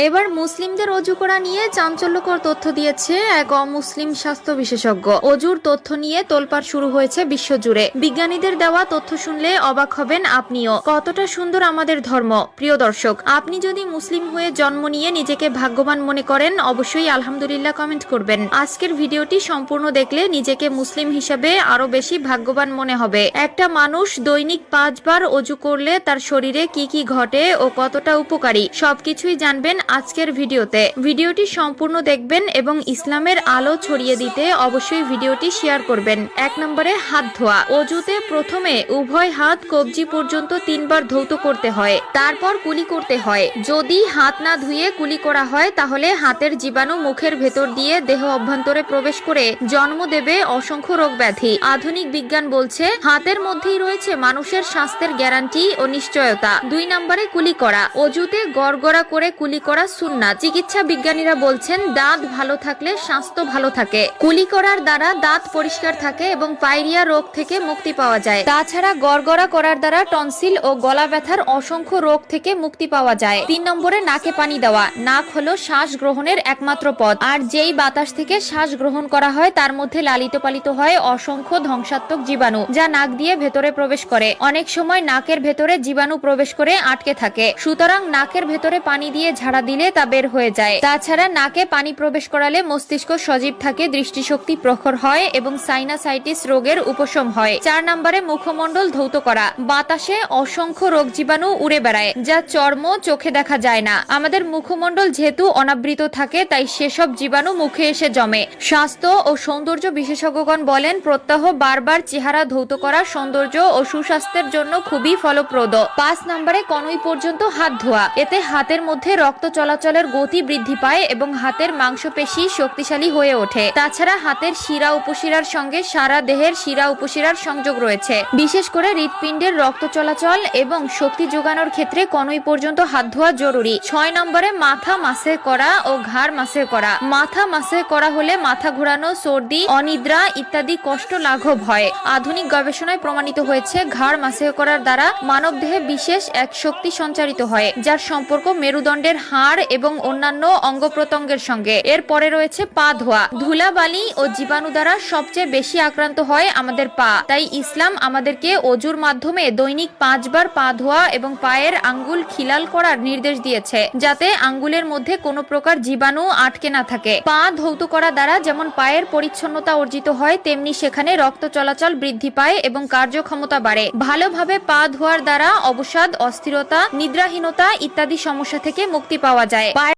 এবার মুসলিমদের অজু করা নিয়ে চাঞ্চল্যকর তথ্য দিয়েছে এক অমুসলিম স্বাস্থ্য বিশেষজ্ঞ। অজুর তথ্য নিয়ে তোলপাড় শুরু হয়েছে বিশ্বজুড়ে। বিজ্ঞানীদের দেওয়া তথ্য শুনলে অবাক হবেন আপনিও। কতটা সুন্দর আমাদের ধর্ম। প্রিয় দর্শক, আপনি যদি মুসলিম হয়ে জন্ম নিয়ে নিজেকে ভাগ্যবান মনে করেন, অবশ্যই আলহামদুলিল্লাহ কমেন্ট করবেন। আজকের ভিডিওটি সম্পূর্ণ দেখলে নিজেকে মুসলিম হিসেবে আরো বেশি ভাগ্যবান মনে হবে। একটা মানুষ দৈনিক 5 বার অজু করলে তার শরীরে কি কি ঘটে ও কতটা উপকারী সবকিছুই জানবেন আজকের ভিডিওতে। ভিডিওটি সম্পূর্ণ দেখবেন এবং ইসলামের আলো ছড়িয়ে দিতে অবশ্যই ভিডিওটি শেয়ার করবেন। 1 নম্বরে হাত ধোয়া। অজুতে প্রথমে উভয় হাত কবজি পর্যন্ত 3 বার ধৌত করতে হয়, তারপর কুলি করতে হয়। যদি হাত না ধুয়ে কুলি করা হয় তাহলে হাতের জীবাণু মুখের ভেতর দিয়ে দেহ অভ্যন্তরে প্রবেশ করে জন্ম দেবে অসংখ্য রোগ ব্যাধি। আধুনিক বিজ্ঞান বলছে হাতের মধ্যেই রয়েছে মানুষের স্বাস্থ্যের গ্যারান্টি ও নিশ্চয়তা। 2 নম্বরে কুলি করা। অজুতে গড়গড়া করে কুলি করা সুন্নাত। চিকিৎসা বিজ্ঞানীরা বলছেন দাঁত ভালো থাকলে স্বাস্থ্য ভালো থাকে। কুলি করার দ্বারা দাঁত পরিষ্কার থাকে এবং পায়রিয়া রোগ থেকে মুক্তি পাওয়া যায়। তাছাড়া গড়গড়া করার দ্বারা টনসিল ও গলা ব্যথার অসংখ্য রোগ থেকে মুক্তি পাওয়া যায়। 3 নম্বরে নাকে পানি দেওয়া। নাক হলো শ্বাস গ্রহণের একমাত্র পথ, আর যেই বাতাস থেকে শ্বাস গ্রহণ করা হয় তার মধ্যে লালিত পালিত হয় অসংখ্য ধ্বংসাত্মক জীবাণু, যা নাক দিয়ে ভেতরে প্রবেশ করে। অনেক সময় নাকের ভেতরে জীবাণু প্রবেশ করে আটকে থাকে, সুতরাং নাকের ভেতরে পানি দিয়ে ঝাড়া দিলে তা বের হয়ে যায়। তাছাড়া নাকে পানি প্রবেশ করালে মস্তিষ্ক সজীব থাকে, দৃষ্টিশক্তি প্রখর হয় এবং সাইনাসাইটিস রোগের উপশম হয়। 4 নম্বরে মুখমণ্ডল ধৌত করা। বাতাসে অসংখ্য রোগ জীবাণু উড়ে বেড়ায়, যা চর্ম চোখে দেখা যায় না। আমাদের মুখমণ্ডল যেহেতু অনাবৃত থাকে, তাই সেসব জীবাণু মুখে এসে জমে। স্বাস্থ্য ও সৌন্দর্য বিশেষজ্ঞগণ বলেন প্রত্যহ বারবার চেহারা ধৌত করা সৌন্দর্য ও সুস্বাস্থ্যের জন্য খুবই ফলপ্রদ। 5 নম্বরে কনুই পর্যন্ত হাত ধোয়া। এতে হাতের মধ্যে রক্ত চলাচলের গতি বৃদ্ধি পায় এবং হাতের মাংসপেশি শক্তিশালী হয়ে ওঠে। তাছাড়া হাতের শিরা উপশিরার সঙ্গে সারা দেহের শিরা উপশিরার সংযোগ রয়েছে। বিশেষ করে হৃৎপিণ্ডের রক্ত চলাচল এবং শক্তি যোগানোর ক্ষেত্রে কনুই পর্যন্ত হাত ধোয়া জরুরি। 6 নম্বরে মাথা মাসে করা ও ঘাড় মাসে করা। মাথা মাসে করা হলে মাথা ঘোরানো, সর্দি, অনিদ্রা ইত্যাদি কষ্ট লাঘব হয়। আধুনিক গবেষণায় প্রমাণিত হয়েছে ঘাড় মাসে করার দ্বারা মানবদেহে বিশেষ এক শক্তি সঞ্চারিত হয়, যার সম্পর্ক মেরুদণ্ডের হাড় এবং অন্যান্য অঙ্গ প্রত্যঙ্গের সঙ্গে। এরপরে রয়েছে পা ধোয়া। ধুলাবালি ও জীবাণু দ্বারা সবচেয়ে বেশি আক্রান্ত হয় আমাদের পা। তাই ইসলাম আমাদেরকে অজুর মাধ্যমে দৈনিক 5 বার পা ধোয়া এবং পায়ের আঙ্গুল খিলাল করার নির্দেশ দিয়েছে, যাতে আঙ্গুলের মধ্যে কোনো প্রকার জীবাণু আটকে না থাকে। পা ধৌত করা দ্বারা যেমন পায়ের পরিচ্ছন্নতা অর্জিত হয়, তেমনি সেখানে রক্ত চলাচল বৃদ্ধি পায় এবং কার্যক্ষমতা বাড়ে। ভালোভাবে পা ধোয়ার দ্বারা অবসাদ, অস্থিরতা, নিদ্রাহীনতা ইত্যাদি সমস্যা থেকে মুক্তি পাওয়া যায়।